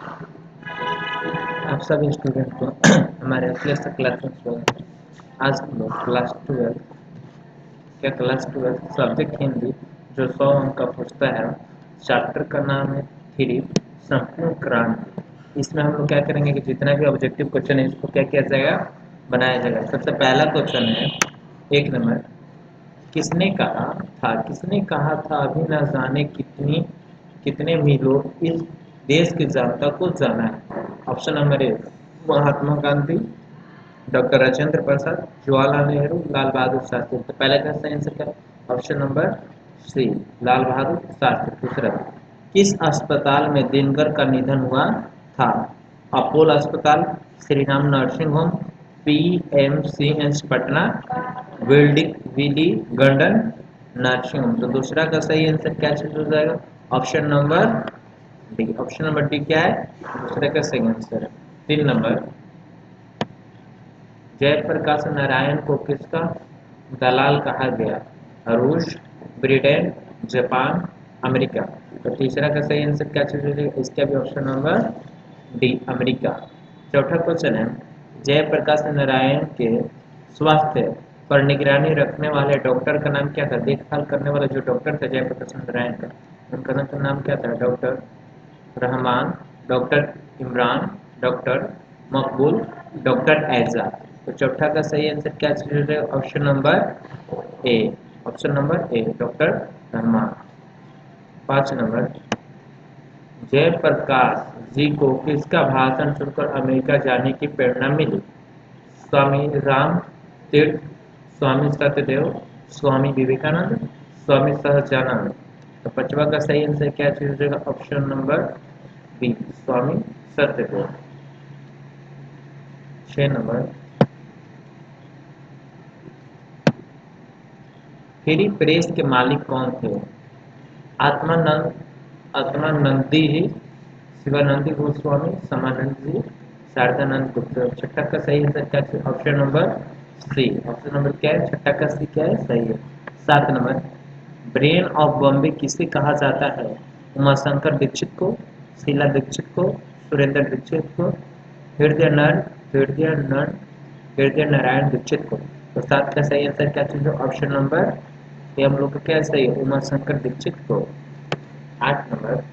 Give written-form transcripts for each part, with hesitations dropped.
आप सभी स्टूडेंट को हमारे क्लास क्लास में आज हम लोग क्लास ट्वेल्थ सब्जेक्ट हिंदी जो 100 अंक का पूछता है। चैप्टर का नाम है थ्री, संपूर्ण क्रांति। इसमें हम लोग क्या करेंगे कि जितना भी ऑब्जेक्टिव क्वेश्चन है इसको क्या किया जाएगा, बनाया जाएगा। सबसे पहला क्वेश्चन है 1 नंबर, किसने कहा था अभी न जाने कितने मीलों इस देश की जनता को जाना है। Option number A Mahatma Gandhi, doctor Rajendra Prasad, Jawaharlal Nehru, Lal Bahadur Shastri. तो पहले का सही आंसर क्या, option number C Lal Bahadur Shastri. दूसरा, किस अस्पताल में दिनकर का निधन हुआ था। अपोलो अस्पताल, Shri Ram nursing home, PMCH Patna, Willingdon nursing home. तो दूसरा का सही आंसर क्या चीज हो जाएगा, option number D. Option number D क्या है, दूसरे का सही आंसर है। 3 नंबर, जयप्रकाश नारायण को किसका दलाल कहा गया। रूस, ब्रिटेन, जापान, अमेरिका। तो तीसरा का सही आंसर क्या चीज हो जाएगा, इसका भी ऑप्शन नंबर डी अमेरिका। चौथा क्वेश्चन है, जयप्रकाश नारायण के स्वास्थ्य पर निगरानी रखने वाले डॉक्टर का नाम क्या था। देखभाल करने वाला जो डॉक्टर था जयप्रकाश नारायण का, उनका नाम क्या था। Doctor Rahman, doctor Imran, doctor Maqbool, doctor Ejaz. तो चौथा का सही आंसर क्या है, option number A. Option number A doctor Rahman. 5 number, Jayaprakash ji को किसका भाषण सुनकर अमेरिका जाने की प्रेरणा मिली। स्वामी राम तीर्थ, स्वामी सत्यदेव, स्वामी विवेकानंद, स्वामी सहजानंद। तो पांचवा का सही आंसर क्या चीज हो जाएगा, ऑप्शन नंबर बी स्वामी सत्यदेव। 6 नंबर, फ्री प्रेस के मालिक कौन थे। आत्मानंदी जी, शिवानंदी गोस्वामी, समानंद जी, शारदानंद गुप्ता। छठा का सही आंसर क्या है, option number C. Option number क्या है, छठा का सी क्या है, सही है। 7 नंबर, ब्रेन ऑफ बॉम्बे किसे कहा जाता है। उमाशंकर दीक्षित को, शीला दीक्षित को, सुरेंद्र दीक्षित को, हृदय नर हृदय नर हृदय नारायण दीक्षित को। तो 7 का सही आंसर क्या चीज है, ऑप्शन नंबर ये हम लोग का क्या सही है, उमाशंकर दीक्षित को। 8 नंबर,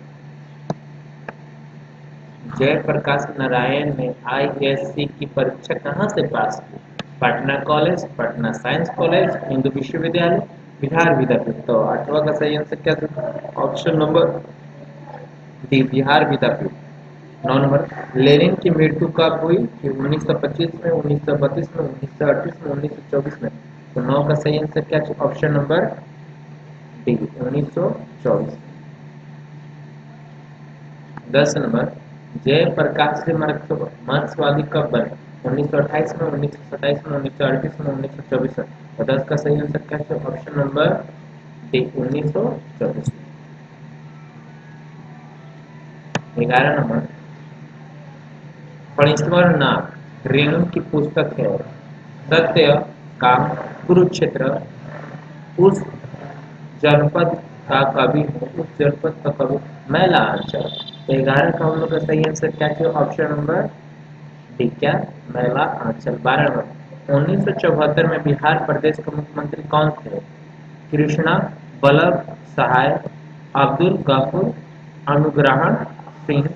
जयप्रकाश नारायण ने ISC की परीक्षा कहाँ से पास की। Patna college, Patna science college, Hindu विश्वविद्यालय, बिहार विद्यापीठ। तो 8वां का सही आंसर क्या था, ऑप्शन नंबर डी बिहार विद्यापीठ। 9 नंबर, लेनिन की मृत्यु कब हुई। 1925 में, 1932 में, 1938 में, 1924 में। तो 9 का सही आंसर क्या है, ऑप्शन नंबर डी 1924। 10 नंबर, जयप्रकाश से मार्क्सवादी कब बने। 1928 में, 1927 में, 1938 में, 1924 में। और 10 का सही आंसर क्या है, option number D 1924। 11 number, Phanishwar Nath Renu की पुस्तक है सत्य काम, कुरुक्षेत्र, उस जनपद का कवि हूँ, उस जनपद का कवि मैं लांचर। तो 11 का हम लोग का सही आंसर क्या है, ऑप्शन नंबर डी क्या, मैला आंचल। 12 नंबर, 1974 में बिहार प्रदेश के मुख्यमंत्री कौन थे। कृष्णा बल्लभ सहाय, अब्दुल गफूर, अनुग्रहण सिंह,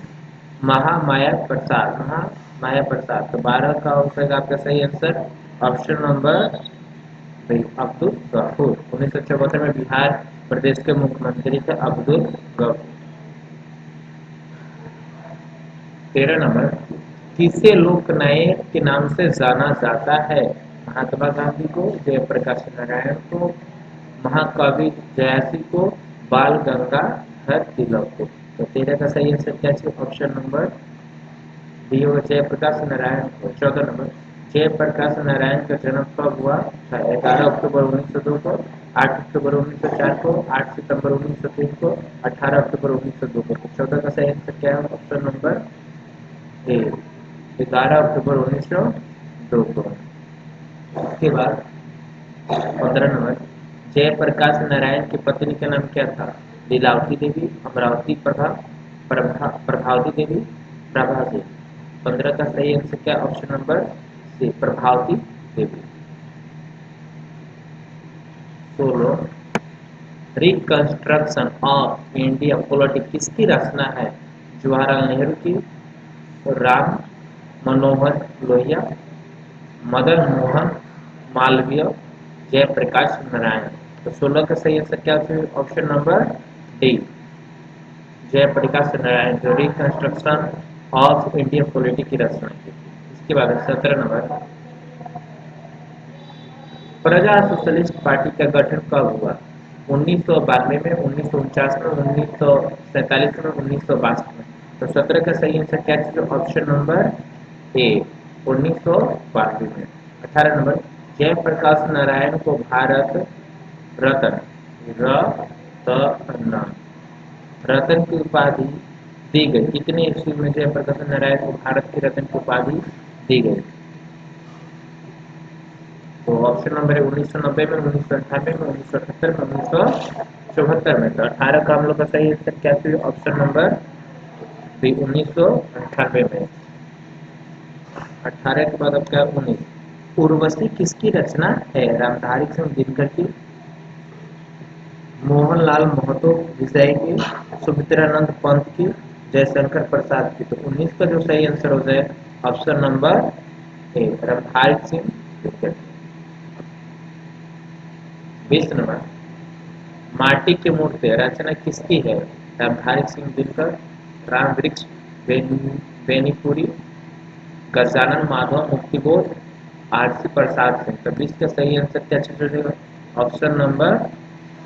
महामाया प्रसाद। तो 12 का हो जाएगा आपका सही answer, option number B Abdul Gafoor. 1974 में बिहार प्रदेश के मुख्यमंत्री थे अब्दुल गफूर। 13 नंबर, किसे लोकनायक के नाम से जाना जाता है। महात्मा गांधी को, जयप्रकाश नारायण को, महाकवि जयसी को, बाल गंगाधर तिलक को। तो 13 का सही आंसर क्या है, ऑप्शन नंबर डी होगा जयप्रकाश नारायण को। 14 नंबर, जयप्रकाश नारायण का जन्म कब हुआ था। 11 अक्टूबर 1902 को, 8 अक्टूबर 1904 को, 8 सितंबर 1903 को, 18 अक्टूबर 1902 को। 14 का सही आंसर क्या है, ऑप्शन नंबर ए 11 अक्टूबर 1902 को। उसके बाद 15 नंबर, जयप्रकाश नारायण की पत्नी का नाम क्या था। लीलावती देवी, अमरावती प्रभावती देवी, प्रभा देवी। 15 का सही आंसर क्या? Option number C, Prabhavati Devi. 16, reconstruction of India politics किसकी रचना है? जवाहरलाल नेहरू की, राम मनोहर लोहिया, मदन मोहन मालवीय, जयप्रकाश नारायण। तो 16 का सही आंसर क्या? Option number D, Jayaprakash Narayan, जो रिकंस्ट्रक्शन ऑफ इंडिया पॉलिटिक्स की रचना की थी। इसके बाद 17 नंबर, प्रजा सोशलिस्ट पार्टी का गठन कब हुआ? 1992 में, 1949 में, 1947 में, 1962 में। तो 17 का सही आंसर क्या है? ऑप्शन नंबर ए, 1992 में। 18 नंबर, जयप्रकाश नारायण को भारत रत्न, रत्न, रत्न की उपाधि दी गई। कितने ईस्वी में जयप्रकाश नारायण को भारत की रत्न की उपाधि दी गई? तो ऑप्शन नंबर है 1990 में, 1998 में, 1978 में, 1974 में। तो 18 का हम लोग का सही आंसर क्या है? ऑप्शन नंबर बी, 1998 में। 18 के बाद अब क्या? 19। उर्वशी किसकी रचना है? रामधारी सिंह दिनकर की, मोहनलाल महतो विजय की, सुमित्रानंद पंत की, जयशंकर प्रसाद की। तो 19 का जो सही आंसर हो जाए ऑप्शन नंबर ए, रामधारी सिंह दिनकर की। 20 नंबर, माटी की मूर्ति रचना किसकी है? रामधारी सिंह दिनकर, राम वृक्ष बेनीपुरी, गजानन माधव मुक्तिबोध, आरसी प्रसाद सिंह। तो 20 का सही आंसर क्या चलेगा? ऑप्शन नंबर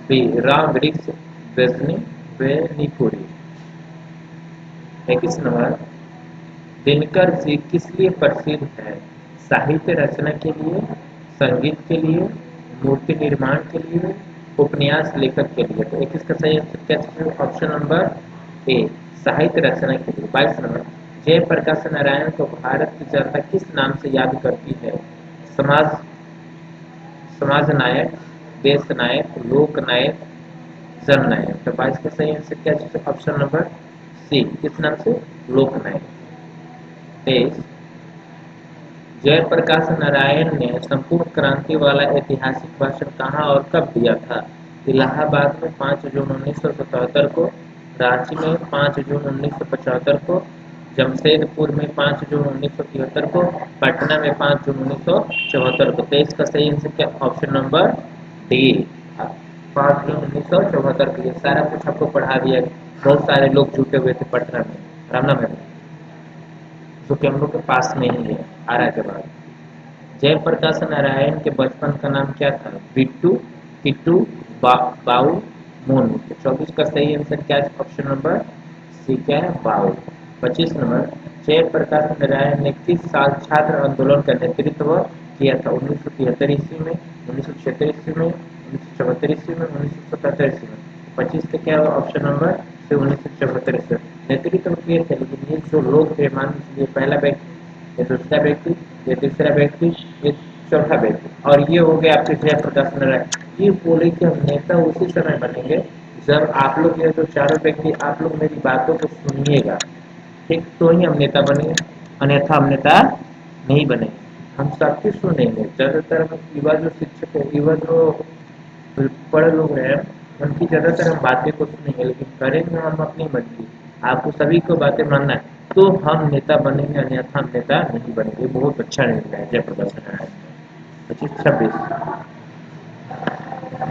बी, राम वृक्ष बेजनी बेनीपुरी। 21 नंबर, दिनकर जी किस लिए प्रसिद्ध है? साहित्य रचना के लिए, संगीत के लिए, मूर्ति निर्माण के लिए, उपन्यास लेखक के लिए। तो 21 का सही आंसर क्या है? ऑप्शन नंबर ए, साहित्य रचना के लिए। 22 नंबर, जयप्रकाश नारायण को भारत की जनता किस नाम से याद करती है? समाज समाज नायक, देश नायक, लोक नायक, जन नायक। तो 22 का सही आंसर क्या है? ऑप्शन नंबर सी, किस नाम से? लोक नायक। 23, जयप्रकाश नारायण ने संपूर्ण क्रांति वाला ऐतिहासिक भाषण कहाँ और कब दिया था? इलाहाबाद में 5 जून 1977 को, रांची में 5 जून 1975 को, जमशेदपुर में 5 जून 1973 को, पटना में 5 जून 1974 को। 23 का सही आंसर क्या? ऑप्शन नंबर डी, 5 जून 1974 को। ये सारा कुछ आपको पढ़ा दिया। बहुत सारे लोग जुटे हुए थे पटना में, रामना में, जो कि हम लोग के पास में ही है, आरा के बाद। जयप्रकाश नारायण के बचपन का नाम क्या था? बिट्टू, किट्टू, बाऊ, मोनू। तो 24 का सही आंसर क्या है? ऑप्शन नंबर सी क्या है? बाऊ। 25 नंबर, जयप्रकाश नारायण ने किस साल छात्र आंदोलन का नेतृत्व किया था? 1973 ईस्वी में, 1976 ईस्वी में, 1974 ईस्वी में, 1977 ईस्वी में। 25 का क्या है? ऑप्शन नंबर सी, 1974 ईस्वी में। नेतृत्व किए थे, लेकिन ये जो लोग थे, मान लीजिए पहला व्यक्ति, ये दूसरा व्यक्ति, ये तीसरा व्यक्ति, ये चौथा व्यक्ति, और ये हो गया आपके जयप्रकाश नारायण। ये बोले कि हम नेता उसी समय बनेंगे जब आप लोग, ये जो चारों व्यक्ति, आप लोग मेरी बातों को सुनिएगा, ठीक, तो ही हम नेता बनेंगे, अन्यथा हम नेता नहीं बनेंगे। हम सबकी सुनेंगे। ज़्यादातर हम युवा जो शिक्षक है, युवा जो बड़े लोग हैं, उनकी ज़्यादातर हम बातें को सुनेंगे, लेकिन करेंगे हम अपनी मर्जी। आपको सभी को बातें मानना है तो हम नेता बनेंगे, अन्यथा हम नेता नहीं बनेंगे। बहुत अच्छा निर्णय है जयप्रकाश नारायण। 25-26,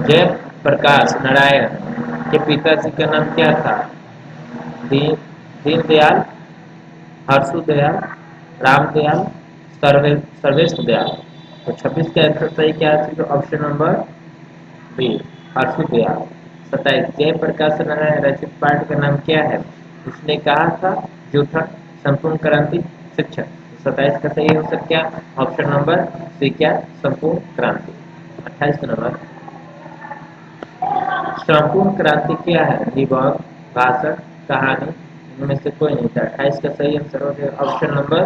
जयप्रकाश नारायण के पिताजी का नाम क्या था? दीन दीनदयाल, हर्षु दयाल, राम दयाल, सर्वेश दयाल। तो 26 का आंसर सही क्या है? तो option number B, Harshu Dayal. 27, Jayaprakash Narayan रचित पाठ का नाम क्या है? उसने कहा था, जो था, संपूर्ण क्रांति, शिक्षा। 27 का सही आंसर क्या? ऑप्शन नंबर सी क्या? संपूर्ण क्रांति। 28 नंबर, संपूर्ण क्रांति क्या है? निबंध, भाषण, कहानी, इनमें से कोई नहीं था। 28 का सही आंसर हो गया ऑप्शन नंबर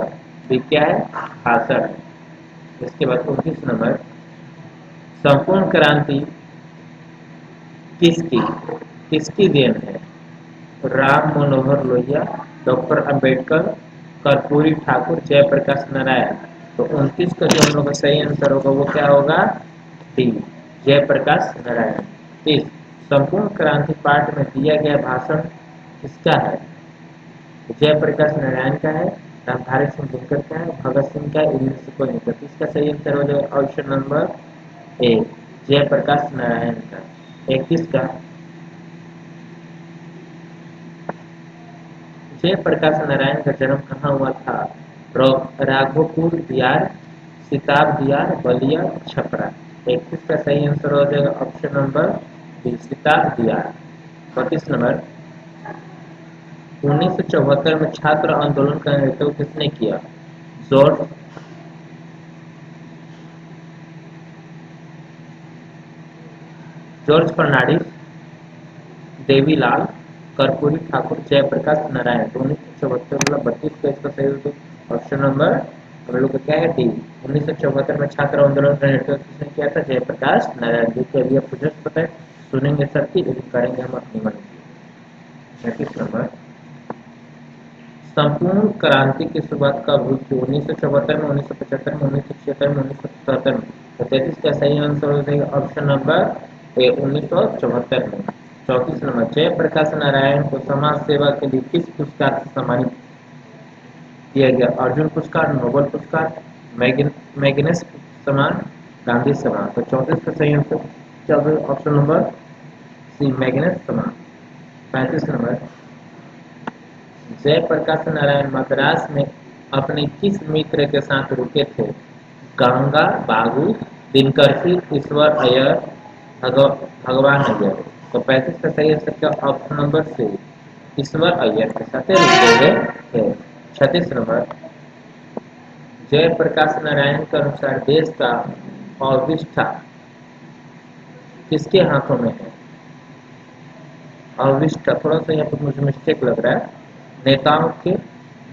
बी क्या है? भाषण। इसके बाद 29 नंबर, संपूर्ण क्रांति किसकी किसकी देन है? राम मनोहर लोहिया, डॉक्टर अंबेडकर, कर्पूरी ठाकुर, जयप्रकाश नारायण। तो 29 का जो हम लोग का सही आंसर होगा वो क्या होगा? डी, जयप्रकाश नारायण। 30, संपूर्ण क्रांति पाठ में दिया गया भाषण किसका है? जयप्रकाश नारायण का है, रामधारी सिंह दिनकर का है, भगत सिंह का, इनमें से कोई नहीं। तो इसका सही आंसर हो जाएगा option number A, Jayaprakash Narayan का। 31 का, जयप्रकाश नारायण का जन्म कहाँ हुआ था? राघोपुर दियार, सिताब दियार, बलिया, छपरा। 31 का सही आंसर हो जाएगा ऑप्शन नंबर बी, सिताब दियार। 32 नंबर, 1974 में छात्र आंदोलन का नेतृत्व किसने किया? जॉर्ज जॉर्ज फर्नांडिस, देवीलाल, कर्पूरी ठाकुर, जयप्रकाश नारायण। 1974 मतलब 32 का इसका सही होगा ऑप्शन नंबर हम लोग का क्या है? डी। 1974 में छात्र आंदोलन का नेतृत्व किसने किया था? जयप्रकाश नारायण। देखिए अभी आपको जस्ट पता है, सुनेंगे सबकी लेकिन करेंगे हम अपनी मन की। 35 नंबर, संपूर्ण क्रांति की शुरुआत कब हुई थी? 1974 में, 1975 में, 1976 में, 1977 में। तो 33 का सही आंसर हो जाएगा ऑप्शन नंबर ए, 1974 में। 34 नंबर, जयप्रकाश नारायण को समाज सेवा के लिए किस पुरस्कार से सम्मानित किया गया? अर्जुन पुरस्कार, नोबेल पुरस्कार, मैग्नेस सम्मान, गांधी सम्मान। तो 34 का सही आंसर क्या होगा? ऑप्शन नंबर सी, मैग्नेस सम्मान। 35 नंबर, जयप्रकाश नारायण मद्रास में अपने किस मित्र के साथ रुके थे? गंगा बाबू, दिनकर सिंह, ईश्वर अय्यर, भगवान अय्यर। तो 35 का सही आंसर क्या? ऑप्शन नंबर सी, ईश्वर अय्यर के साथ रुके हुए थे। 36 नंबर, जयप्रकाश नारायण के अनुसार देश का अविष्ठा किसके हाथों में है? अविष्ठा थोड़ा सा यहाँ पर मुझे मिस्टेक लग रहा है। नेताओं के,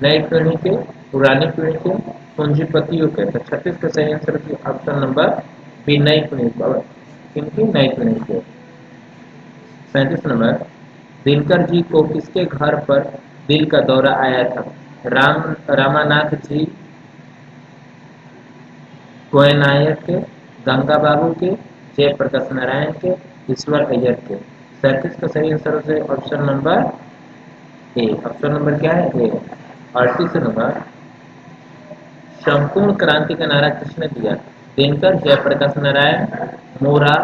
नई पीढ़ी के, पुरानी पीढ़ी के, पूंजीपतियों के। तो 36 का सही आंसर ऑप्शन नंबर बी, नई पीढ़ी को। किनकी? नई पीढ़ी के। 37 नंबर, दिनकर जी को किसके घर पर दिल का दौरा आया था? रामानाथ जी गोयनायक के, गंगा बाबू के, जयप्रकाश नारायण के, ईश्वर अय्यर के। 37 का सही आंसर हो जाए option number A. Option number क्या है? ए। 38 नंबर, संपूर्ण क्रांति का नारा किसने दिया? दिनकर, जयप्रकाश नारायण, मोरा,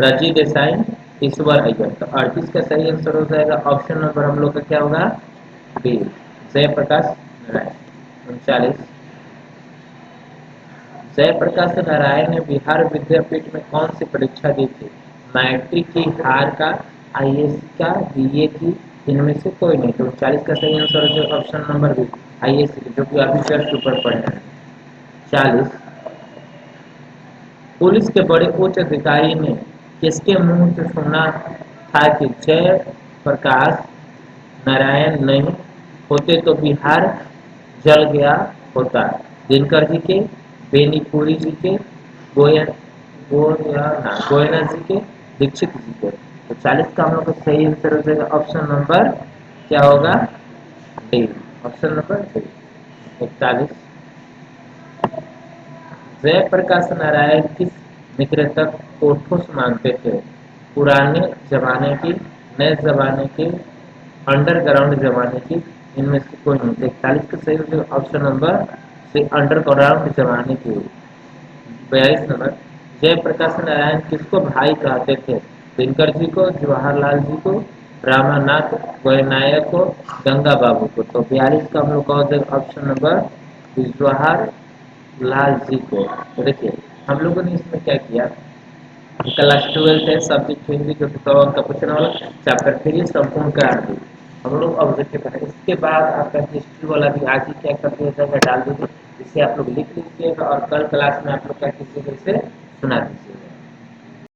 रजी देसाई, ईश्वर अय्यर। तो 38 का सही आंसर हो जाएगा ऑप्शन नंबर हम लोग का क्या होगा? बी, जयप्रकाश नारायण। 39, जयप्रकाश नारायण ने बिहार विद्यापीठ में कौन सी परीक्षा दी थी? मैट्रिक की, हार का, आईएएस का, बीए की, इनमें से कोई नहीं। तो 40 का सही आंसर हो जाएगा ऑप्शन नंबर बी, आईएएस की, जो कि अभी जस्ट ऊपर पढ़े हैं। 40, पुलिस के बड़े उच्च अधिकारी ने किसके मुंह से सुना था कि जय प्रकाश नारायण नहीं होते तो बिहार जल गया होता? दिनकर जी के, बेनीपुरी जी के, गोयन गोयना जी के, दीक्षित जी के। तो 40 का हम लोग का सही आंसर हो जाएगा ऑप्शन नंबर क्या होगा? D, option number D. 41, Jayaprakash Narayan किस विक्रेतक को ठोस मानते थे? पुराने जमाने की, नए जमाने की, अंडरग्राउंड जमाने की, इनमें से कोई नहीं। 41 का सही होगा ऑप्शन नंबर सी, अंडरग्राउंड जमाने की। 42 नंबर, जयप्रकाश नारायण किसको भाई कहते थे? दिनकर जी को, जवाहरलाल जी को, रामानाथ गोयनायक को, गंगा बाबू को। तो 42 का हम लोग का हो जाएगा ऑप्शन नंबर जवाहर लाल जी को। तो देखिए हम लोगों ने इसमें क्या किया, क्लास 12 है, सब्जेक्ट हिंदी जो 100 अंक का पूछने वाला चैप्टर 3 संपूर्ण क्रांति हम लोग ऑब्जेक्टिव बनाए। इसके बाद आपका हिस्ट्री वाला भी आज ही क्या कर दिया जाएगा, डाल दीजिए, जिससे आप लोग लिख लीजिएगा और कल क्लास में आप लोग क्या कीजिएगा, इसे सुना दीजिएगा।